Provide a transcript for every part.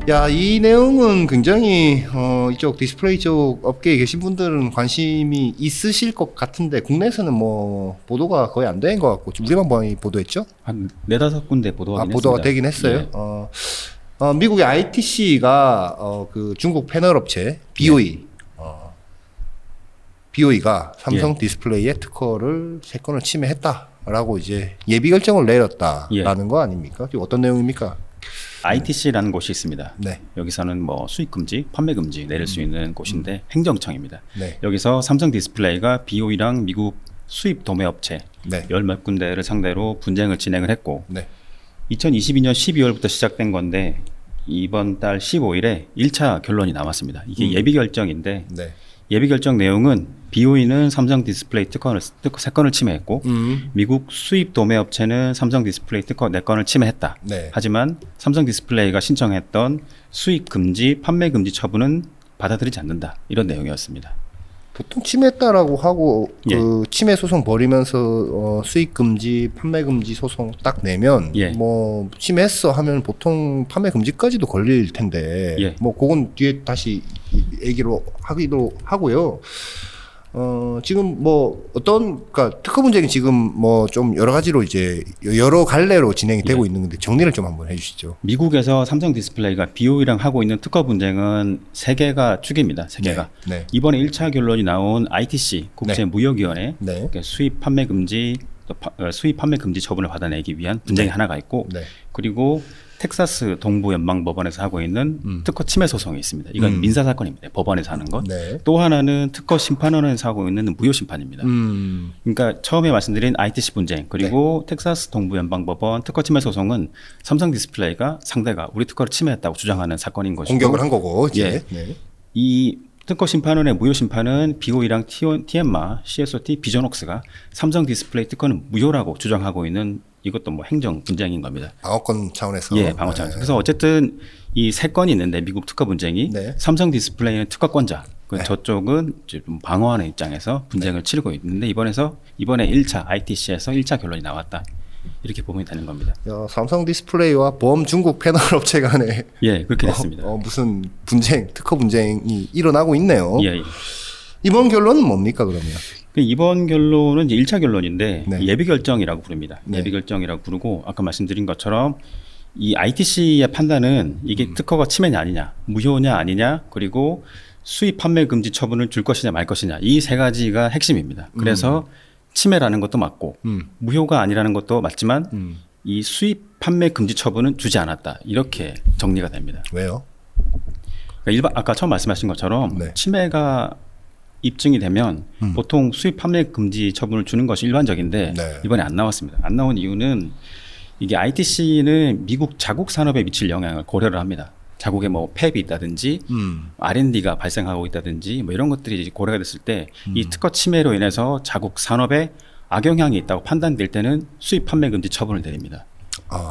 야, 이 내용은 굉장히 이쪽 디스플레이 쪽 업계에 계신 분들은 관심이 있으실 것 같은데 국내에서는 뭐 보도가 거의 안 된 것 같고 우리만 많이 보도했죠? 한 네다섯 군데 보도가 보도가 되긴 했어요. 예. 미국의 ITC가 그 중국 패널 업체 BOE BOE가 삼성 디스플레이의 특허를 3건을 침해했다라고 이제 예비 결정을 내렸다라는 거 아닙니까? 어떤 내용입니까? ITC라는 곳이 있습니다. 네. 여기서는 뭐 수입 금지, 판매 금지 내릴 수 있는 곳인데 행정청입니다. 네. 여기서 삼성 디스플레이가 BOE랑 미국 수입 도매 업체 네. 열 몇 군데를 상대로 분쟁을 진행을 했고 네. 2022년 12월부터 시작된 건데 이번 달 15일에 1차 결론이 나왔습니다. 이게 예비 결정인데 네. 예비 결정 내용은 BOE는 삼성 디스플레이 특허 3건을 침해했고 미국 수입 도매 업체는 삼성 디스플레이 특허 4건을 침해했다. 네. 하지만 삼성 디스플레이가 신청했던 수입 금지, 판매 금지 처분은 받아들이지 않는다. 이런 내용이었습니다. 보통 침해했다라고 하고 예. 그 침해 소송 벌이면서 수익 금지, 판매 금지 소송 딱 내면 예. 뭐 침해했어 하면 보통 판매 금지까지도 걸릴 텐데 예. 뭐 그건 뒤에 다시 얘기로 하기도 하고요. 지금 뭐 그러니까 특허 분쟁이 지금 뭐 좀 여러 가지로 이제 여러 갈래로 진행이 되고 있는 건데 정리를 좀 한번 해주시죠. 미국에서 삼성 디스플레이가 BOE랑 하고 있는 특허 분쟁은 3개가 축입니다. 3개가. 네. 이번에 1차 결론이 나온 ITC 국제무역위원회 네. 그러니까 수입 판매 금지 수입 판매 금지 처분을 받아내기 위한 분쟁이 하나가 있고 네. 그리고 텍사스 동부 연방법원에서 하고 있는 특허 침해 소송이 있습니다. 이건 민사 사건입니다. 법원에서 하는 것. 네. 또 하나는 특허 심판원에서 하고 있는 무효 심판입니다. 그러니까 처음에 말씀드린 ITC 분쟁 그리고 텍사스 동부 연방법원 특허 침해 소송은 삼성 디스플레이가 상대가 우리 특허를 침해했다고 주장하는 사건인 것이고 공격을 한 거고 이제. 예. 네. 이 특허 심판원의 무효 심판은 BOE랑 TM마, CSOT, 비전웍스가 삼성 디스플레이 특허는 무효라고 주장하고 있는 이것도 뭐 행정 분쟁인 겁니다. 방어권 차원에서. 예, 방어 차원에서. 그래서 어쨌든 이 3건이 있는데 미국 특허 분쟁이 네. 삼성 디스플레이는 특허권자, 네. 저쪽은 이제 좀 방어하는 입장에서 분쟁을 치르고 있는데 이번에 1차 ITC에서 1차 결론이 나왔다. 이렇게 보면 되는 겁니다. 야, 삼성 디스플레이와 범 중국 패널 업체 간에 예, 그렇게 됐습니다. 무슨 특허 분쟁이 일어나고 있네요. 예, 예. 이번 결론은 뭡니까 그러면? 이번 결론은 이제 1차 결론인데 네. 예비 결정이라고 부릅니다. 네. 예비 결정이라고 부르고 아까 말씀드린 것처럼 이 ITC의 판단은 이게 특허가 침해냐 아니냐, 무효냐 아니냐, 그리고 수입 판매 금지 처분을 줄 것이냐 말 것이냐 이 3가지가 핵심입니다. 그래서 침해라는 것도 맞고 무효가 아니라는 것도 맞지만 이 수입 판매 금지 처분은 주지 않았다. 이렇게 정리가 됩니다. 왜요? 그러니까 아까 처음 말씀하신 것처럼 네. 침해가 입증이 되면 보통 수입 판매 금지 처분을 주는 것이 일반적인데 네. 이번에 안 나왔습니다. 안 나온 이유는 이게 ITC는 미국 자국 산업에 미칠 영향을 고려를 합니다. 자국에 뭐 폐업이 있다든지 R&D가 발생하고 있다든지 뭐 이런 것들이 이제 고려가 됐을 때 이 특허 침해로 인해서 자국 산업에 악영향이 있다고 판단될 때는 수입 판매 금지 처분을 내립니다.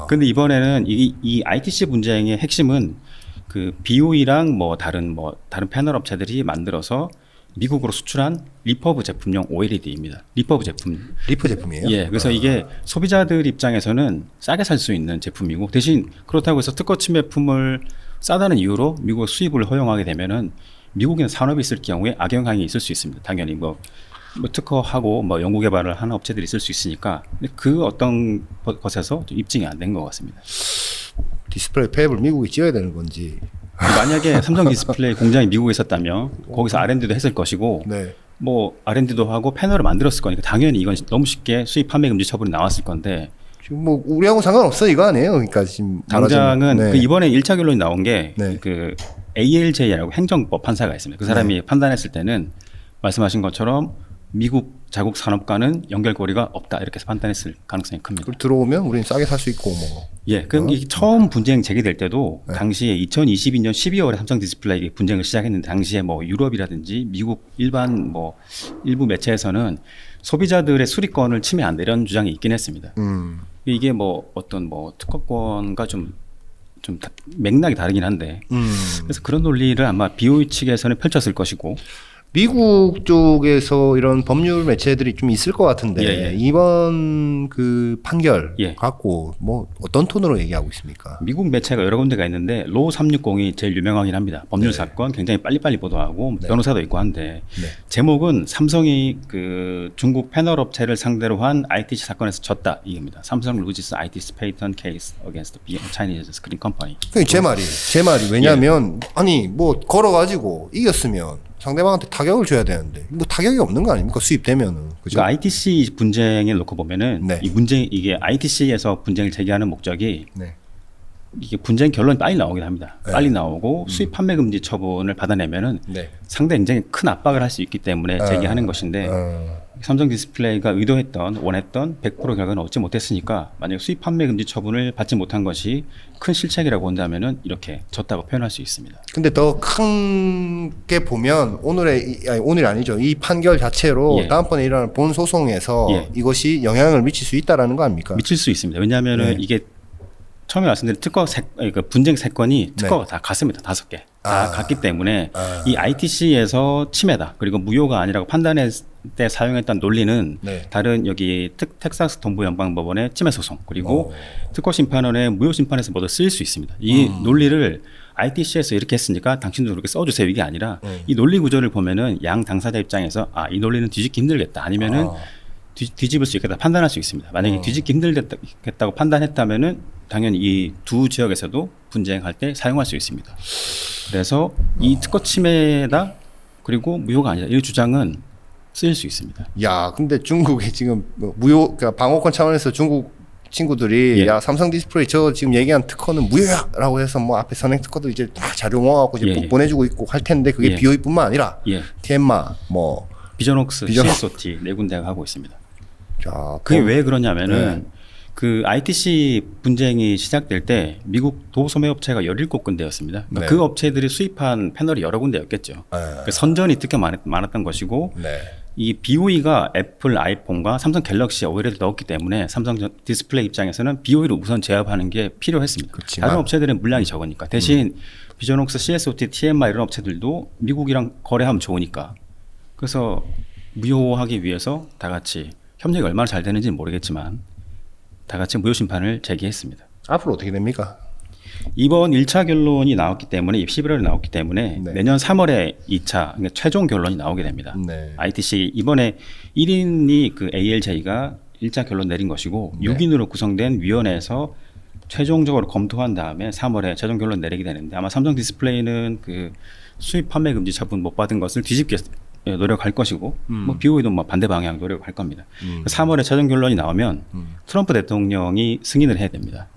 그런데 이번에는 이 ITC 분쟁의 핵심은 그 BOE랑 뭐 다른 패널 업체들이 만들어서 미국으로 수출한 리퍼브 제품용 OLED입니다. 리퍼브 제품. 리프 제품이에요? 예. 그래서 이게 소비자들 입장에서는 싸게 살 수 있는 제품이고 대신 그렇다고 해서 특허 침해품을 싸다는 이유로 미국 수입을 허용하게 되면은 미국에는 산업이 있을 경우에 악영향이 있을 수 있습니다. 당연히 뭐 특허하고 뭐 연구 개발을 하는 업체들이 있을 수 있으니까 근데 그 어떤 것에서 좀 입증이 안 된 것 같습니다. 디스플레이 폐업을 미국이 지어야 되는 건지. 만약에 삼성 디스플레이 공장이 미국에 있었다면 거기서 R&D도 했을 것이고 네. 뭐 R&D도 하고 패널을 만들었을 거니까 당연히 이건 너무 쉽게 수입 판매 금지 처분이 나왔을 건데 지금 뭐 우리하고 상관없어 이거 아니에요? 그러니까 지금 당장은 네. 그 이번에 1차 결론이 나온 게 네. 그 ALJ라고 행정법 판사가 있습니다. 그 사람이 판단했을 때는 말씀하신 것처럼 미국 자국 산업과는 연결고리가 없다 이렇게 해서 판단했을 가능성이 큽니다. 그걸 들어오면 우리는 싸게 살 수 있고 뭐. 예, 그럼 이 처음 분쟁 제기될 때도 네. 당시에 2022년 12월에 삼성 디스플레이 분쟁을 시작했는데 당시에 뭐 유럽이라든지 미국 일반 뭐 일부 매체에서는 소비자들의 수리권을 침해한다 이런 주장이 있긴 했습니다. 이게 뭐 어떤 뭐 특허권과 좀 맥락이 다르긴 한데 그래서 그런 논리를 아마 BOE 측에서는 펼쳤을 것이고 미국 쪽에서 이런 법률 매체들이 좀 있을 것 같은데 예, 예. 이번 그 판결 예. 갖고 뭐 어떤 톤으로 얘기하고 있습니까? 미국 매체가 여러 군데가 있는데 로우 360이 제일 유명하긴 합니다. 법률 네. 사건 굉장히 빨리빨리 보도하고 네. 변호사도 있고 한데 네. 제목은 삼성이 그 중국 패널 업체를 상대로 한 ITC 사건에서 졌다 이겁니다. 삼성 loses ITC patent case against the Chinese screen company. 그게 제 말이 왜냐하면 아니 뭐 걸어가지고 이겼으면 상대방한테 타격을 줘야 되는데 뭐 타격이 없는 거 아닙니까? 수입되면은 그죠? 그러니까 ITC 분쟁을 놓고 보면은 네. 이 문제 이게 ITC에서 분쟁을 제기하는 목적이 네. 이게 분쟁 결론이 빨리 나오긴 합니다. 네. 빨리 나오고 수입 판매 금지 처분을 받아내면은 네. 상당히 굉장히 큰 압박을 할 수 있기 때문에 제기하는 것인데 삼성 디스플레이가 의도했던 원했던 100% 결과는 얻지 못했으니까 만약 수입 판매 금지 처분을 받지 못한 것이 큰 실책이라고 본다면은 이렇게 졌다고 표현할 수 있습니다. 근데 더 큰 게 보면 오늘이 아니죠. 이 판결 자체로 예. 다음번에 일어날 본 소송에서 예. 이것이 영향을 미칠 수 있다라는 거 아닙니까? 미칠 수 있습니다. 왜냐하면은 네. 이게 처음에 말씀드린 그러니까 분쟁 세건이 특허가 다 갔습니다. 5개. 다 갔기 때문에 이 ITC에서 침해다. 그리고 무효가 아니라고 판단했을 때 사용했던 논리는 네. 다른 여기 텍사스 동부연방법원의 침해 소송 그리고 특허심판원의 무효 심판에서 모두 쓰일 수 있습니다. 이 논리를 ITC에서 이렇게 했으니까 당신도 그렇게 써주세요 이게 아니라 이 논리 구조를 보면은 양 당사자 입장에서 이 논리는 뒤집기 힘들겠다 아니면은 뒤집을 수 있겠다 판단할 수 있습니다. 만약에 뒤집기 힘들겠다고 판단했다면은 당연히 이 두 지역에서도 분쟁할 때 사용할 수 있습니다. 그래서 이 특허 침해다 그리고 무효가 아니다 이 주장은 쓰일 수 있습니다. 야, 근데 중국이 지금 뭐 무효, 그러니까 방어권 차원에서 중국 친구들이 예. 야 삼성 디스플레이 저 지금 얘기한 특허는 무효야라고 해서 뭐 앞에 선행 특허도 이제 다 자료 모아갖고 이제 예. 보내주고 있고 할 텐데 그게 예. BOE뿐만 아니라 예. TMA 뭐 비전웍스, 비전웍스. CSOT 네 군데가 하고 있습니다. 자, 그게 또- 왜 그러냐면은 그 ITC 분쟁이 시작될 때 미국 도소매업체가 17군데였습니다. 그러니까 네. 그 업체들이 수입한 패널이 여러 군데였겠죠. 그러니까 선전이 특히 많았던 것이고 네. 이 BOE가 애플 아이폰과 삼성 갤럭시에 오일을 넣었기 때문에 삼성 디스플레이 입장에서는 BOE를 우선 제압하는 게 필요했습니다. 그렇지만- 다른 업체들은 물량이 적으니까 대신 비전웍스, CSOT, TMI 이런 업체들도 미국이랑 거래하면 좋으니까 그래서 무효하기 위해서 다 같이 협력이 얼마나 잘 되는지는 모르겠지만 다 같이 무효 심판을 제기했습니다. 앞으로 어떻게 됩니까? 이번 1차 결론이 나왔기 때문에 11월에 나왔기 때문에 네. 내년 3월에 2차 그러니까 최종 결론이 나오게 됩니다. 네. ITC 이번에 1인이 그 ALJ가 1차 결론 내린 것이고 네. 6인으로 구성된 위원회에서 최종적으로 검토한 다음에 3월에 최종 결론 내리게 되는데 아마 삼성 디스플레이는 그 수입 판매 금지 처분 못 받은 것을 뒤집기 노력할 것이고 뭐 BOE도 뭐 반대 방향 노력할 겁니다. 3월에 최종 결론이 나오면 트럼프 대통령이 승인을 해야 됩니다.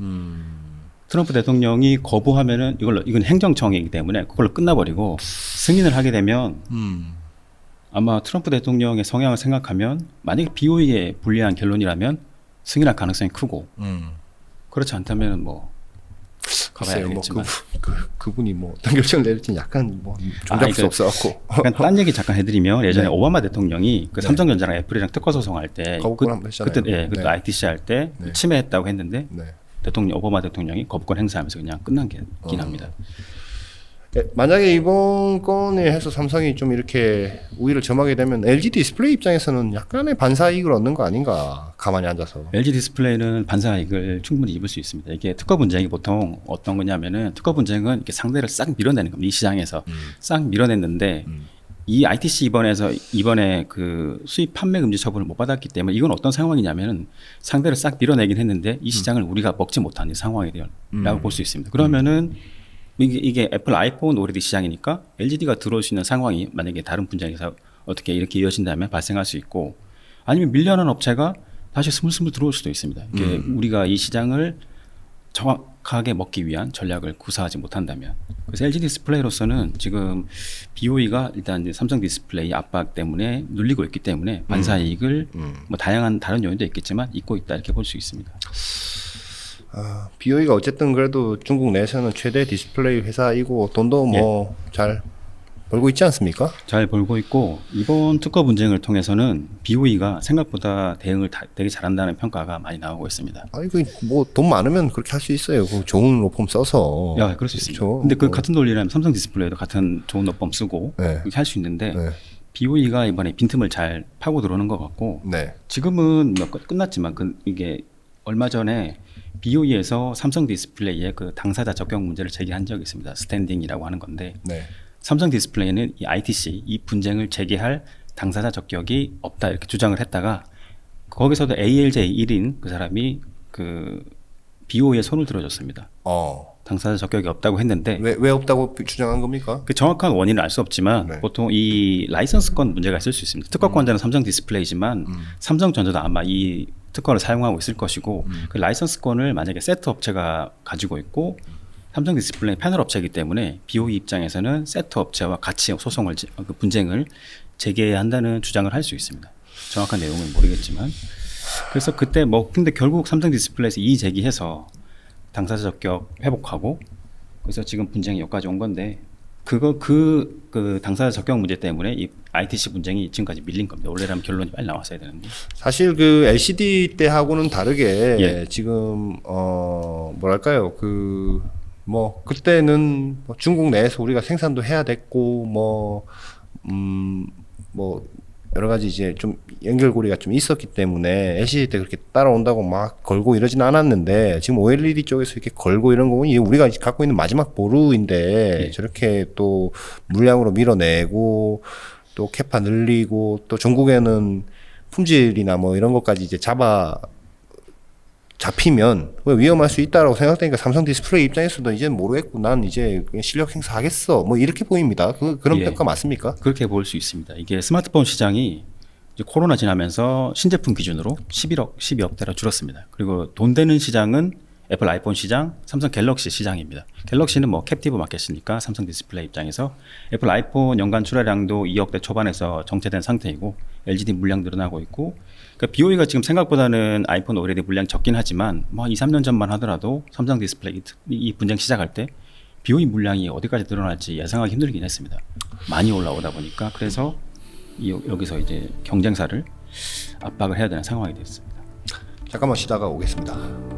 트럼프 대통령이 거부하면은 이건 행정청이기 때문에 그걸로 끝나버리고 승인을 하게 되면 아마 트럼프 대통령의 성향을 생각하면 만약에 BOE에 불리한 결론이라면 승인할 가능성이 크고 그렇지 않다면 뭐 가봐야 글쎄요, 뭐 되겠지만 그분이 뭐 어떤 결정을 내릴지 약간 뭐 종잡을 수 이거 없어갖고 약간 딴 얘기 잠깐 해드리면 예전에 네. 오바마 대통령이 그 네. 삼성전자랑 애플이랑 특허 소송할 때 거부권 한번 했잖아요. 그때 네. ITC 할 때 네. 침해했다고 했는데 네. 오바마 대통령이 거부권 행사하면서 그냥 끝난 게 있긴 합니다. 만약에 이번 건에 해서 삼성이 좀 이렇게 우위를 점하게 되면 LG 디스플레이 입장에서는 약간의 반사 이익을 얻는 거 아닌가 가만히 앉아서. LG 디스플레이는 반사 이익을 충분히 입을 수 있습니다. 이게 특허 분쟁이 보통 어떤 거냐면은 특허 분쟁은 이렇게 상대를 싹 밀어내는 겁니다. 이 시장에서 싹 밀어냈는데 이 ITC 이번에 그 수입 판매 금지 처분을 못 받았기 때문에 이건 어떤 상황이냐면은 상대를 싹 밀어내긴 했는데 이 시장을 우리가 먹지 못한 이 상황이라고 볼 수 있습니다. 그러면은 이게 애플 아이폰 OLED 시장이니까 LGD가 들어올 수 있는 상황이 만약에 다른 분쟁에서 어떻게 이렇게 이어진다면 발생할 수 있고 아니면 밀려난 업체가 다시 스물스물 들어올 수도 있습니다. 이게 우리가 이 시장을 정확하게 먹기 위한 전략을 구사하지 못한다면 그래서 LG 디스플레이로서는 지금 BOE가 일단 이제 삼성 디스플레이 압박 때문에 눌리고 있기 때문에 반사 이익을 뭐 다양한 다른 요인도 있겠지만 입고 있다 이렇게 볼 수 있습니다. BOE가 어쨌든 그래도 중국 내에서는 최대 디스플레이 회사이고 돈도 뭐 잘 벌고 있지 않습니까? 잘 벌고 있고 이번 특허 분쟁을 통해서는 BOE가 생각보다 대응을 되게 잘한다는 평가가 많이 나오고 있습니다. 아니 뭐 돈 많으면 그렇게 할 수 있어요. 그 좋은 로펌 써서. 그럴 수 있습니다. 그렇죠. 근데 그 같은 논리라면 삼성 디스플레이도 같은 좋은 어법 쓰고 네. 그렇게 할 수 있는데 네. BOE가 이번에 빈틈을 잘 파고 들어오는 것 같고 네. 지금은 뭐 끝났지만 이게 얼마 전에 BOE에서 삼성 디스플레이의 그 당사자 적격 문제를 제기한 적이 있습니다. 스탠딩이라고 하는 건데 네. 삼성 디스플레이는 이 ITC 이 분쟁을 제기할 당사자 적격이 없다 이렇게 주장을 했다가 거기서도 ALJ 1인 그 사람이 그 BOE에 손을 들어줬습니다. 당사자 적격이 없다고 했는데 왜 없다고 주장한 겁니까? 그 정확한 원인을 알 수 없지만 네. 보통 이 라이선스권 문제가 있을 수 있습니다. 특허권자는 삼성 디스플레이지만 삼성전자도 아마 이 특허를 사용하고 있을 것이고 그 라이선스권을 만약에 세트 업체가 가지고 있고 삼성 디스플레이 패널 업체이기 때문에 BOE 입장에서는 세트 업체와 같이 소송을 그 분쟁을 제기해야 한다는 주장을 할 수 있습니다. 정확한 내용은 모르겠지만 그래서 그때 뭐 근데 결국 삼성 디스플레이에서 이의 제기해서 당사자 적격 회복하고 그래서 지금 분쟁이 여기까지 온 건데 그 당사자 적격 문제 때문에 이 ITC 분쟁이 지금까지 밀린 겁니다. 원래라면 결론이 빨리 나왔어야 되는데 사실 그 LCD 때하고는 다르게 예. 지금 뭐랄까요 그 뭐 그때는 뭐 중국 내에서 우리가 생산도 해야 됐고 뭐 여러 가지 이제 좀 연결고리가 좀 있었기 때문에 LCD 때 그렇게 따라온다고 막 걸고 이러진 않았는데 지금 OLED 쪽에서 이렇게 걸고 이런 거 보면 이게 우리가 갖고 있는 마지막 보루인데 예. 저렇게 또 물량으로 밀어내고 또 캐파 늘리고 또 전국에는 품질이나 뭐 이런 것까지 이제 잡히면 위험할 수 있다라고 생각되니까 삼성 디스플레이 입장에서도 이제 모르겠고 난 이제 그냥 실력 행사하겠어 뭐 이렇게 보입니다. 그런 예. 평가 맞습니까? 그렇게 볼 수 있습니다. 이게 스마트폰 시장이 이제 코로나 지나면서 신제품 기준으로 12억 대로 줄었습니다. 그리고 돈 되는 시장은 애플 아이폰 시장, 삼성 갤럭시 시장입니다. 갤럭시는 뭐 캡티브 마켓이니까 삼성 디스플레이 입장에서 애플 아이폰 연간 출하량도 2억대 초반에서 정체된 상태이고 LGD 물량 늘어나고 있고 그러니까 BOE가 지금 생각보다는 아이폰 OLED 물량 적긴 하지만 뭐 2, 3년 전만 하더라도 삼성 디스플레이 이 분쟁 시작할 때 BOE 물량이 어디까지 늘어날지 예상하기 힘들긴 했습니다. 많이 올라오다 보니까 그래서 여기서 이제 경쟁사를 압박을 해야 되는 상황이 됐습니다. 잠깐만 쉬다가 오겠습니다.